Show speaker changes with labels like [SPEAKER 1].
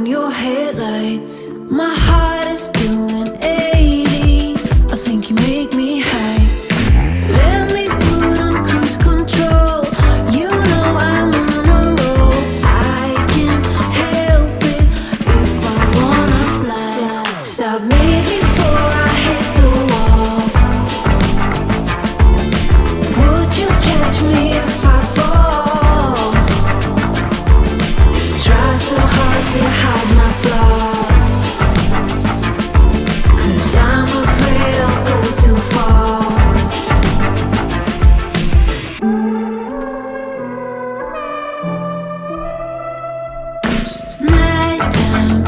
[SPEAKER 1] your headlights. My heart is doing 80. I think you make me high. Let me put on cruise control. You know I'm on a roll. I can't help it if I wanna fly. Stop me before I hit the wall. Would you catch me if I fall? Try so hard to hide my flaws, 'cause I'm afraid I'll go too far. Nighttime